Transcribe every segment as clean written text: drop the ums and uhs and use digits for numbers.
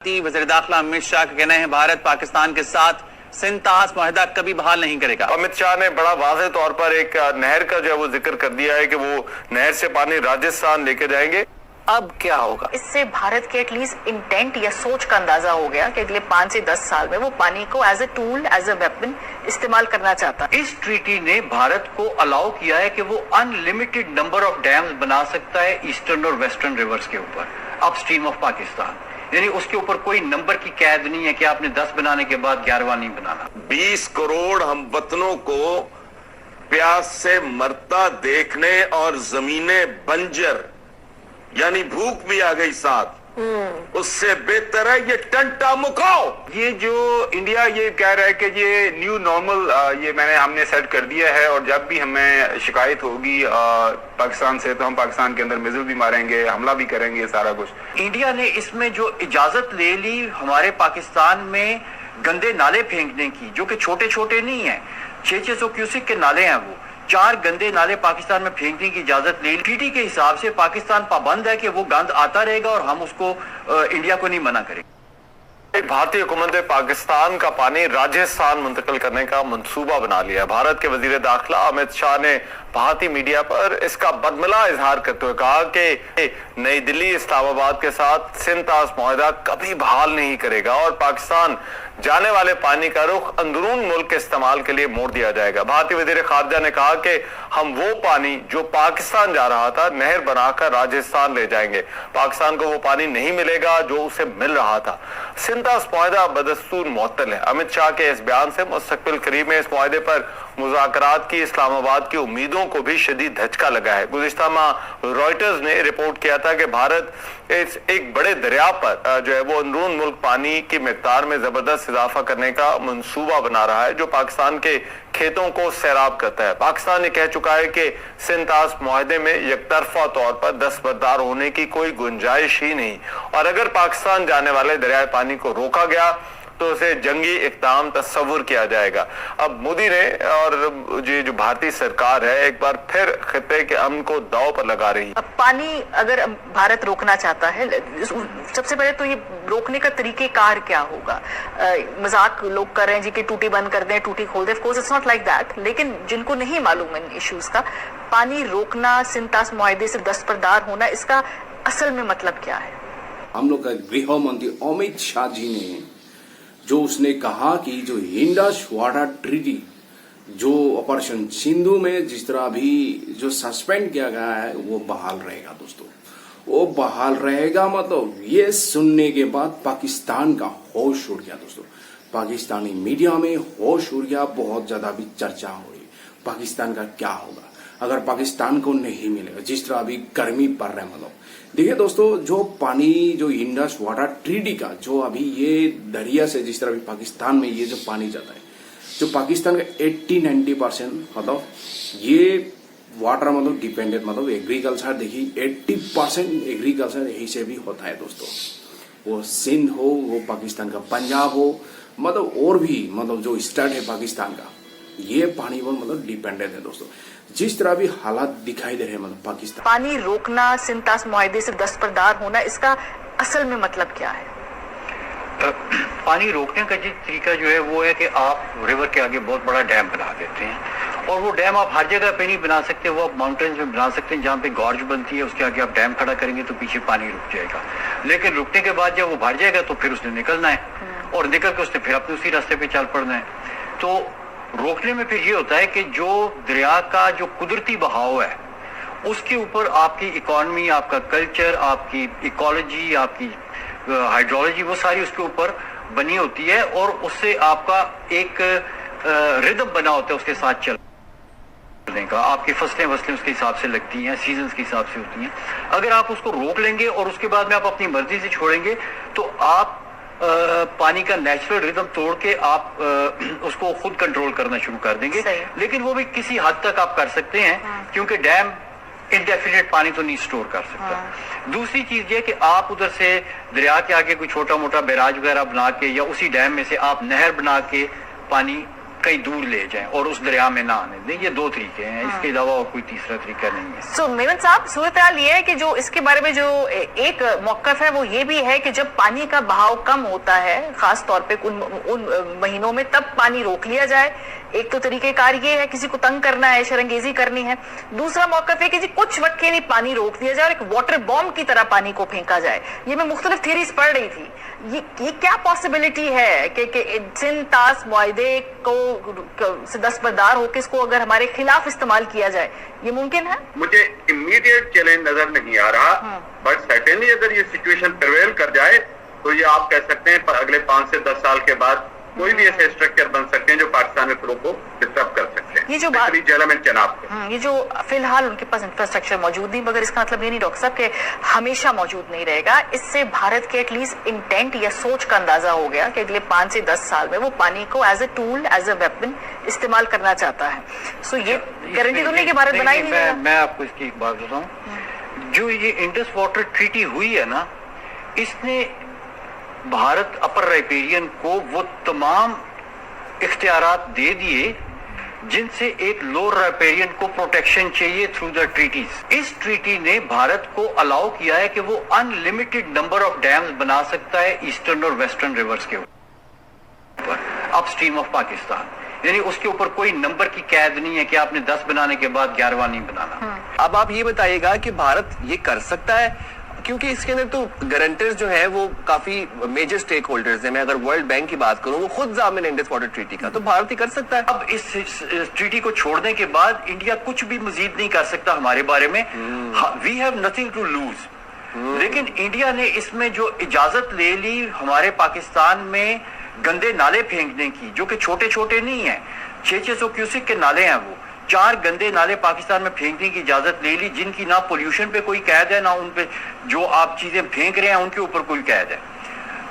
वज़ीर दाखिला अमित शाह का कहना है भारत पाकिस्तान के साथ सिंतास मुआहदा कभी बहाल नहीं करेगा। अमित शाह ने बड़ा वाज़ेह तौर पर एक नहर का जो है वो जिक्र कर दिया है कि वो नहर से पानी राजस्थान लेके जाएंगे। अब क्या होगा? इससे भारत के एटलीस्ट इंटेंट या सोच का अंदाजा हो गया कि अगले 5 से 10 साल में वो पानी को as a tool, as a weapon इस्तेमाल करना चाहता है। इस ट्रीटी ने भारत को अलाउ किया है कि वो अनलिमिटेड नंबर ऑफ डैम्स बना सकता है ईस्टर्न और वेस्टर्न रिवर्स के ऊपर, अपस्ट्रीम ऑफ पाकिस्तान। यानी उसके ऊपर कोई नंबर की कैद नहीं है कि आपने 10 बनाने के बाद 11वां नहीं बनाना। 20 करोड़ हम वतनों को प्यास से मरता देखने और जमीनें बंजर यानी भूख भी आ गई साथ, उससे बेहतर है ये टंटा मुकाओ। ये जो इंडिया ये कह रहा है कि ये न्यू नॉर्मल ये हमने सेट कर दिया है और जब भी हमें शिकायत होगी पाकिस्तान से तो हम पाकिस्तान के अंदर मिसाइल भी मारेंगे, हमला भी करेंगे, सारा कुछ। इंडिया ने इसमें जो इजाजत ले ली हमारे पाकिस्तान में गंदे नाले फेंकने की, जो कि छोटे छोटे नहीं है, 600 क्यूसिक के नाले हैं, वो 4 गंदे नाले पाकिस्तान में फेंकने की इजाजत ले ली। ट्रीटी के हिसाब से पाकिस्तान पाबंद है कि वो गंद आता रहेगा और हम उसको इंडिया को नहीं मना करेंगे। भारतीय हुकूमत ने पाकिस्तान का पानी राजस्थान मुंतकिल करने का मंसूबा बना लिया। भारत के वजीर दाखिला अमित शाह ने भारतीय मीडिया पर इसका बदमिला इजहार करते हुए कहा कि नई दिल्ली इस्लामाबाद के साथ सिंतास मुआहदा कभी बहाल नहीं करेगा और पाकिस्तान जाने वाले पानी का रुख अंदरून मुल्क के इस्तेमाल के लिए मोड़ दिया जाएगा। भारतीय वजीर खारजा ने कहा कि हम वो पानी जो पाकिस्तान जा रहा था नहर बनाकर राजस्थान ले जाएंगे। पाकिस्तान को वो पानी नहीं मिलेगा जो उसे मिल रहा था। सिंतास मुआहदा बदस्तूर मुअत्तल है। अमित शाह के इस बयान से मुस्तकबिल करीब में इस मुआहदे पर मुज़ाकरात की इस्लामाबाद की उम्मीदों को भी शदीद धचका लगा है। गुज़िश्ता माह रॉयटर्स ने रिपोर्ट किया था कि भारत इस एक बड़े दरिया पर जो है वो अंदरून मुल्क पानी की मिकदार में जबरदस्त इजाफा करने का मंसूबा बना रहा है जो पाकिस्तान के खेतों को सैराब करता है। पाकिस्तान ये कह चुका है कि सिंतास मुआहदे में यकतरफा तौर पर दस्तबरदार होने की कोई गुंजाइश ही नहीं और अगर पाकिस्तान जाने वाले दरियाई पानी को रोका गया तो उसे जंगी इक़दाम तस्वुर किया जाएगा। अब मोदी ने और जो भारतीय सरकार है एक बार फिर खिते के अमन को दांव पर लगा रही है। अब पानी अगर भारत रोकना चाहता है, सबसे पहले तो ये रोकने का तरीकेकार क्या होगा? मजाक लोग कर रहे हैं जी कि टूटी बंद कर दें, टूटी खोल दें। Of course it's not like that, लेकिन जिनको नहीं मालूम इन इश्यूज का, पानी रोकना, सिंतास मुआहदे से दस्तबरदार होना, इसका असल में मतलब क्या है? हम लोग का गृह मंत्री अमित शाह जी ने जो उसने कहा कि जो इंडस वाटर ट्रीटी जो ऑपरेशन सिंधु में जिस तरह अभी जो सस्पेंड किया गया है वो बहाल रहेगा। दोस्तों वो बहाल रहेगा मतलब ये सुनने के बाद पाकिस्तान का होश उड़ गया। दोस्तों पाकिस्तानी मीडिया में होश उड़ गया, बहुत ज्यादा भी चर्चा हो रही। पाकिस्तान का क्या होगा अगर पाकिस्तान को नहीं मिलेगा? जिस तरह अभी गर्मी पड़ रहा है, मतलब देखिए दोस्तों जो पानी जो इंडस वाटर ट्रीटी का जो अभी ये दरिया से जिस तरह अभी पाकिस्तान में ये जो पानी जाता है, जो पाकिस्तान का 80-90% मतलब ये वाटर मतलब डिपेंडेंट मतलब एग्रीकल्चर, देखिए 80% एग्रीकल्चर यही से भी होता है। दोस्तों वो सिंध हो, वो पाकिस्तान का पंजाब हो, मतलब और भी मतलब जो स्टेट है पाकिस्तान का, ये पानी पर मतलब डिपेंडेंट है। दोस्तों जिस तरह भी हालात दिखाई दे रहे हैं मतलब पाकिस्तान, पानी रोकना, सिंतास मुआहदे से दस्तबरदार होना, इसका असल में मतलब क्या है? पानी रोकने का जो तरीका जो है वो है कि आप रिवर के आगे बहुत बड़ा डैम बना देते हैं और वो डैम आप हर जगह पे नहीं बना सकते, वो आप माउंटेन्स में बना सकते हैं। जहाँ पे गॉर्ज बनती है उसके आगे आप डैम खड़ा करेंगे तो पीछे पानी रुक जाएगा, लेकिन रुकने के बाद जब वो भर जाएगा तो फिर उसने निकलना है और निकल के उसने फिर अपने उसी रास्ते पे चल पड़ना है। तो रोकने में फिर ये होता है कि जो दरिया का जो कुदरती बहाव है उसके ऊपर आपकी इकोनॉमी, आपका कल्चर, आपकी इकोलॉजी, आपकी हाइड्रोलॉजी, वो सारी उसके ऊपर बनी होती है और उससे आपका एक रिदम बना होता है उसके साथ चलने का। आपकी फसलें उसके हिसाब से लगती हैं, सीजन्स के हिसाब से होती हैं। अगर आप उसको रोक लेंगे और उसके बाद में आप अपनी मर्जी से छोड़ेंगे तो आप पानी का नेचुरल रिदम तोड़ के आप उसको खुद कंट्रोल करना शुरू कर देंगे। लेकिन वो भी किसी हद तक आप कर सकते हैं क्योंकि डैम इंडेफिनिट पानी तो नहीं स्टोर कर सकता। दूसरी चीज ये कि आप उधर से दरिया के आगे कोई छोटा मोटा बैराज वगैरह बना के या उसी डैम में से आप नहर बना के पानी कहीं दूर ले जाएं और उस दरिया में ना आने दें। ये दो तरीके हैं, इसके अलावा और कोई तीसरा तरीका नहीं है। सो मेमन साहब, सूरत हाल ये है कि जो इसके बारे में जो एक मौकफ है वो ये भी है कि जब पानी का बहाव कम होता है, खास तौर पे उन महीनों में, तब पानी रोक लिया जाए। एक तो तरीकेकार ये है, किसी को तंग करना है, शरंगेजी करनी है। दूसरा मौकफ है कि जी कुछ वक्त के लिए पानी रोक दिया जाए और एक वाटर बॉम्ब की तरह पानी को फेंका जाए। ये मैं मुख्तलिफ थियरीज पढ़ रही थी। ये क्या पॉसिबिलिटी है कि सिंध तास मुआहदे को से दस्तबरदार होकर इसको अगर हमारे खिलाफ इस्तेमाल किया जाए, ये मुमकिन है? मुझे इमीडिएट चैलेंज नजर नहीं आ रहा, बट सर्टेनली अगर ये सिचुएशन प्रिवेल कर जाए तो ये आप कह सकते हैं अगले 5 से 10 साल के बाद कोई भी ऐसे स्ट्रक्चर बन सकते हैं जो पाकिस्तान में फ्लो को डिस्टर्ब कर सकते हैं। ये जो बात जलम एंड चनाब को, ये जो फिलहाल उनके पास इंफ्रास्ट्रक्चर मौजूद नहीं, मगर इसका मतलब ये नहीं डॉक्टर साहब कि हमेशा मौजूद नहीं रहेगा। इससे भारत के एटलीस्ट इंटेंट या सोच का अंदाजा हो गया कि अगले 5 से 10 साल में वो पानी को as a tool, as a weapon इस्तेमाल करना चाहता है। सो ये गारंटी तो नहीं कि भारत बनाई नहीं। मैं आपको इसकी एक बात बताऊं, जो ये इंडस वाटर ट्रीटी हुई है ना, इसने भारत अपर राइपेरियन को वो तमाम इख्तियारात दे दिए जिनसे एक लोअर राइपेरियन को प्रोटेक्शन चाहिए थ्रू द ट्रीटीज। इस ट्रीटी ने भारत को अलाउ किया है कि वो अनलिमिटेड नंबर ऑफ डैम्स बना सकता है ईस्टर्न और वेस्टर्न रिवर्स के ऊपर, अपस्ट्रीम ऑफ पाकिस्तान। यानी उसके ऊपर कोई नंबर की कैद नहीं है कि आपने 10 बनाने के बाद 11वां नहीं बनाना। अब आप ये बताइएगा कि भारत ये कर सकता है, क्योंकि इसके अंदर तो गारंटर्स जो है वो काफी मेजर स्टेक होल्डर्स हैं। मैं अगर वर्ल्ड बैंक की बात करूं, वो खुद जामिन इंडस वाटर ट्रीटी का, तो भारत ही कर सकता है। अब इस ट्रीटी को छोड़ने के बाद इंडिया कुछ भी मजीद नहीं कर सकता हमारे बारे में। We have nothing to lose. लेकिन इंडिया ने इसमें जो इजाजत ले ली हमारे पाकिस्तान में गंदे नाले फेंकने की, जो कि छोटे छोटे नहीं है, 600 क्यूसिक के नाले हैं, वो 4 गंदे नाले पाकिस्तान में फेंकने की इजाजत ले ली, जिनकी ना पोल्यूशन पे कोई कैद है, ना उन पे जो आप चीजें फेंक रहे हैं उनके ऊपर कोई कैद है।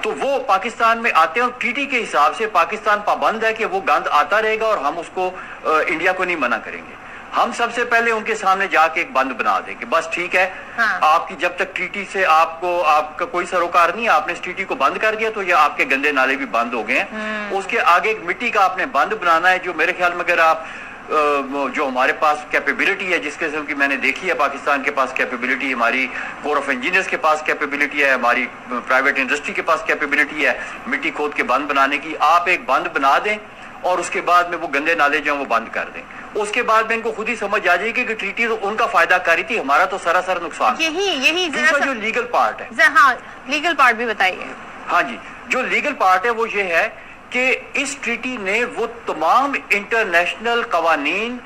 तो वो पाकिस्तान में आते हैं और ट्रीटी के हिसाब से पाकिस्तान पाबंद है कि वो गंद आता रहेगा और हम उसको इंडिया को नहीं मना करेंगे। हम सबसे पहले उनके सामने जाके एक बंद बना देंगे, बस ठीक है। आपकी जब तक ट्रीटी से आपका कोई सरोकार नहीं, आपने इस ट्रीटी को बंद कर दिया तो ये आपके गंदे नाले भी बंद हो गए हैं। उसके आगे एक मिट्टी का आपने बंद बनाना है, जो मेरे ख्याल में अगर आप जो हमारे पास कैपेबिलिटी है, जिस किस्म की मैंने देखी है पाकिस्तान के पास कैपेबिलिटी, हमारी कोर ऑफ इंजीनियर्स के पास कैपेबिलिटी है, हमारी प्राइवेट इंडस्ट्री के पास कैपेबिलिटी है मिट्टी खोद के बंद बनाने की। आप एक बंद बना दें और उसके बाद में वो गंदे नाले जो हैं वो बंद कर दें। उसके बाद में इनको खुद ही समझ आ जाएगी कि ट्रीटी तो उनका फायदा कर रही थी, हमारा तो सरासर नुकसान। यही दूसरा जो लीगल पार्ट है, हाँ, लीगल पार्ट भी बताइए। हाँ जी, जो लीगल पार्ट है वो ये है कि इस ट्रीटी ने वो तमाम इंटरनेशनल कवानीन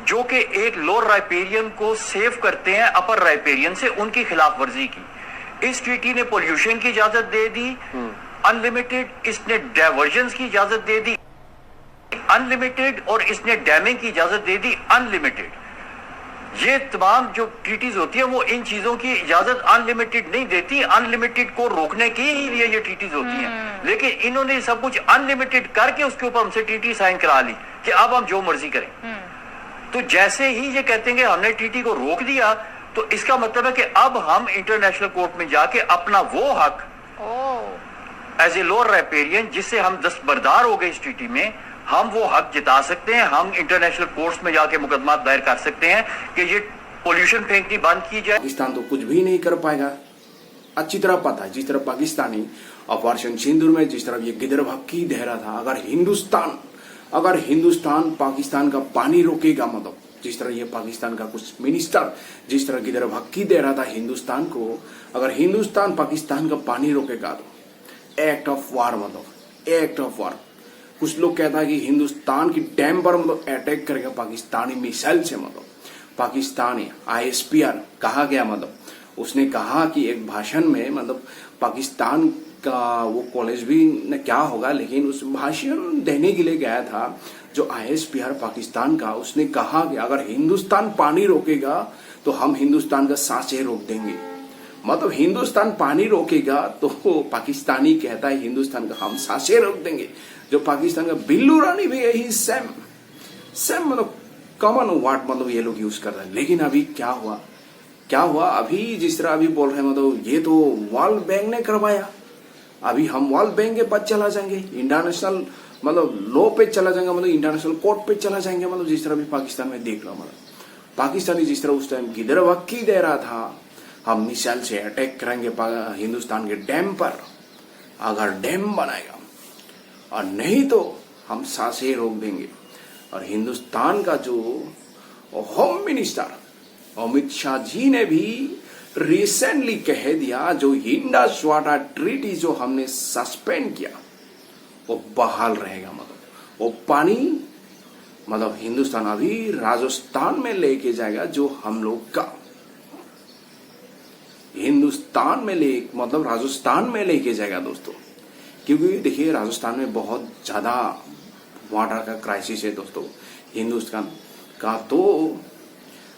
जो कि एक लोअर राइपेरियन को सेव करते हैं अपर राइपेरियन से, उनकी खिलाफ वर्जी की। इस ट्रीटी ने पोल्यूशन की इजाजत दे दी अनलिमिटेड, इसने डायवर्जन की इजाजत दे दी अनलिमिटेड, और इसने डैमिंग की इजाजत दे दी अनलिमिटेड। ये तमाम जो ट्रीटीज होती है वो इन चीजों की इजाजत अनलिमिटेड नहीं देती, अनलिमिटेड को रोकने के ही लिए ये ट्रीटीज होती हैं। लेकिन इन्होंने सब कुछ अनलिमिटेड करके उसके ऊपर हमसे ट्रीटी साइन करा ली कि अब हम जो मर्जी करें। तो जैसे ही ये कहते हैं कि हमने ट्रीटी को रोक दिया, तो इसका मतलब है कि अब हम इंटरनेशनल कोर्ट में जाके अपना वो हक एज ए लोअर राइपेरियन, जिससे हम दस्तबरदार हो गए इस ट्रीटी में, हम वो हक जिता सकते हैं। हम इंटरनेशनल कोर्ट्स में जाके मुकदमा दायर कर सकते हैं कि ये पोल्यूशन फेंकनी बंद की जाए। पाकिस्तान तो कुछ भी नहीं कर पाएगा, अच्छी तरह पता है। जिस तरह पाकिस्तानी ऑपरेशन सिंदूर में जिस तरह ये गिदर भक्की दे रहा था, अगर हिंदुस्तान पाकिस्तान का पानी रोकेगा, मतलब जिस तरह ये पाकिस्तान का कुछ मिनिस्टर जिस तरह गिदर भक्की दे रहा था हिंदुस्तान को, अगर हिंदुस्तान पाकिस्तान का पानी रोकेगा तो एक्ट ऑफ वार, मतलब एक्ट ऑफ वार। कुछ लोग कहता है कि हिंदुस्तान की डैम पर मतलब अटैक करेगा पाकिस्तानी मिसाइल से, मतलब पाकिस्तानी ISPR कहा गया, मतलब उसने कहा कि एक भाषण में, मतलब पाकिस्तान का वो कॉलेज भी न क्या होगा, लेकिन उस भाषण देने के लिए गया था जो ISPR पाकिस्तान का, उसने कहा कि अगर हिंदुस्तान पानी रोकेगा तो हम हिंदुस्तान का सांसें रोक देंगे। मतलब हिंदुस्तान पानी रोकेगा तो पाकिस्तानी कहता है हिंदुस्तान का हम सांसें रोक देंगे। जो पाकिस्तान का बिल्लू रानी भी यही सेम मतलब कॉमन वर्ड मतलब ये लोग यूज कर रहे हैं। लेकिन अभी क्या हुआ अभी जिस तरह अभी बोल रहे हैं, मतलब ये तो वर्ल्ड बैंक ने करवाया, अभी हम वर्ल्ड बैंक के पास चला जाएंगे, इंटरनेशनल मतलब लो पे चला जाएगा, मतलब इंटरनेशनल कोर्ट पे चला जाएंगे, मतलब जिस तरह भी पाकिस्तान में देख रहा हूं, मतलब पाकिस्तानी जिस तरह उस टाइम गिदरवक्की दे रहा था, हम मिसाइल से अटैक करेंगे हिंदुस्तान के डैम पर, अगर डैम बनाएगा, और नहीं तो हम सांसें रोक देंगे। और हिंदुस्तान का जो होम मिनिस्टर अमित शाह जी ने भी रिसेंटली कह दिया, जो इंडस वाटर ट्रीटी जो हमने सस्पेंड किया वो बहाल रहेगा, मतलब वो पानी मतलब हिंदुस्तान अभी राजस्थान में लेके जाएगा, जो हम लोग का हिंदुस्तान में मतलब राजस्थान में लेके जाएगा दोस्तों। क्योंकि देखिए राजस्थान में बहुत ज्यादा वाटर का क्राइसिस है दोस्तों हिंदुस्तान का, तो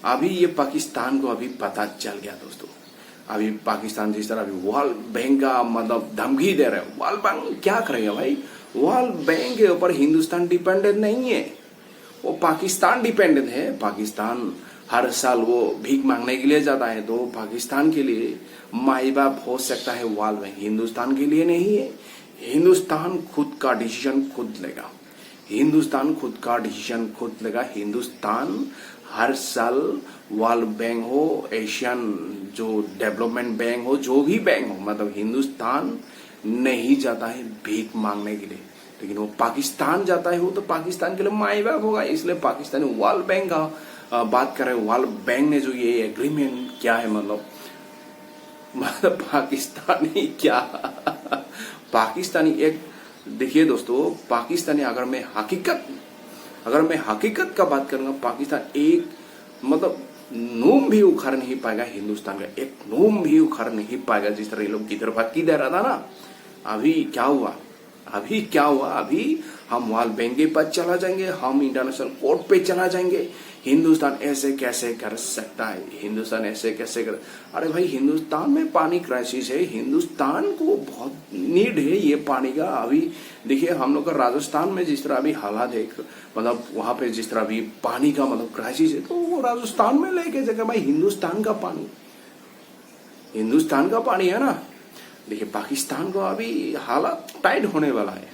अभी ये पाकिस्तान को अभी पता चल गया दोस्तों। अभी पाकिस्तान जिस तरह अभी वर्ल्ड बैंक का मतलब धमकी दे रहे हैं, वर्ल्ड बैंक क्या करेगा भाई, वर्ल्ड बैंक के ऊपर हिंदुस्तान डिपेंडेंट नहीं है, वो पाकिस्तान डिपेंडेंट है। पाकिस्तान हर साल वो भीख मांगने के लिए जाता है, तो पाकिस्तान के लिए माई बाप हो सकता है वर्ल्ड बैंक, हिंदुस्तान के लिए नहीं है। हिंदुस्तान खुद का डिसीजन खुद लेगा, हिंदुस्तान खुद का डिसीजन खुद लेगा। हिंदुस्तान हर साल वर्ल्ड बैंक हो, एशियन जो डेवलपमेंट बैंक हो, जो भी बैंक हो, मतलब हिंदुस्तान नहीं जाता है भीख मांगने के लिए, लेकिन वो पाकिस्तान जाता है, वो तो पाकिस्तान के लिए माई बाप होगा। इसलिए पाकिस्तानी वर्ल्ड बैंक का बात करें, वर्ल्ड बैंक ने जो ये एग्रीमेंट क्या है, मतलब पाकिस्तानी क्या पाकिस्तानी एक देखिए दोस्तों, पाकिस्तानी अगर मैं हकीकत का बात करूंगा, पाकिस्तान एक मतलब नूम भी उखाड़ नहीं पाएगा, हिंदुस्तान का एक नूम भी उखाड़ नहीं पाएगा। जिस तरह ये लोग गिदरवक्की दे रहा था ना, अभी क्या हुआ, अभी हम वर्ल्ड बैंक के पास चला जाएंगे, हम इंटरनेशनल कोर्ट पे चला जाएंगे। हिंदुस्तान ऐसे कैसे कर सकता है, हिंदुस्तान ऐसे कैसे कर, अरे भाई हिंदुस्तान में पानी क्राइसिस है, हिंदुस्तान को बहुत नीड है ये पानी का। अभी देखिए हम लोग का राजस्थान में जिस तरह अभी हालात है, मतलब वहां पे जिस तरह अभी पानी का मतलब क्राइसिस है, तो वो राजस्थान में लेके जाएगा भाई, हिंदुस्तान का पानी है ना। देखिए पाकिस्तान को अभी हालात टाइट होने वाला है।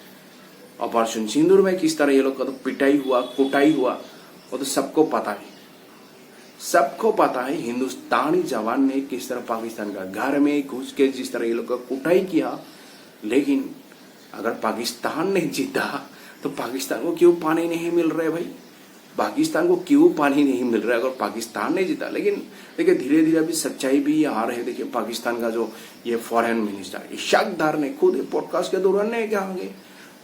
ऑपरेशन सिंदूर में किस तरह ये लोग का तो पिटाई हुआ, कुटाई हुआ, वो तो सबको पता है। हिंदुस्तानी जवान ने किस तरह पाकिस्तान का घर में घुस के जिस तरह ये लोग का कुटाई किया। लेकिन अगर पाकिस्तान ने जीता तो पाकिस्तान को क्यों पानी नहीं मिल रहा है भाई, पाकिस्तान को क्यों पानी नहीं मिल रहा है अगर पाकिस्तान ने जीता। लेकिन देखिए धीरे धीरे अभी सच्चाई भी आ रही है। देखिए पाकिस्तान का जो ये फॉरेन मिनिस्टर इशाक डार ने खुद पॉडकास्ट के दौरान ने कहा कि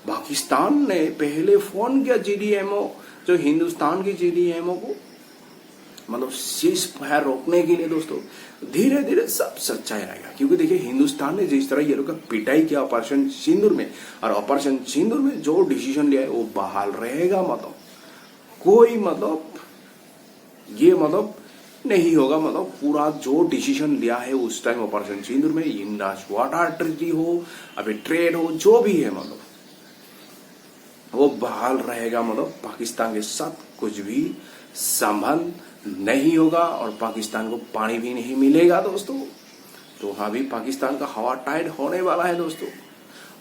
पाकिस्तान ने पहले फोन किया जीडीएमओ, जो हिंदुस्तान की जीडीएमओ को मतलब सीज फायर रोकने के लिए। दोस्तों धीरे धीरे सब सच्चाई आएगा, क्योंकि देखिए हिंदुस्तान ने जिस तरह ये लोग का पिटाई किया ऑपरेशन सिंदूर में, और ऑपरेशन सिंदूर में जो डिसीजन लिया है वो बहाल रहेगा। मतलब कोई मतलब ये मतलब नहीं होगा, मतलब पूरा जो डिसीजन लिया है उस टाइम ऑपरेशन सिंदूर में, इंडस वाटर ट्रीटी हो, अभी ट्रेड हो, जो भी है मतलब वो बहाल रहेगा। मतलब पाकिस्तान के साथ कुछ भी संबंध नहीं होगा और पाकिस्तान को पानी भी नहीं मिलेगा दोस्तों। तो अभी पाकिस्तान का हवा टाइट होने वाला है दोस्तों,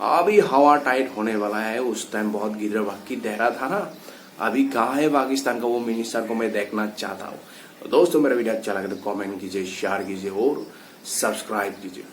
अभी हवा टाइट होने वाला है। उस टाइम बहुत गिदरवक्की दे रहा था ना, अभी कहाँ है पाकिस्तान का वो मिनिस्टर को मैं देखना चाहता हूँ। दोस्तों मेरा वीडियो अच्छा लगे तो कमेंट कीजिए, शेयर कीजिए और सब्सक्राइब कीजिए।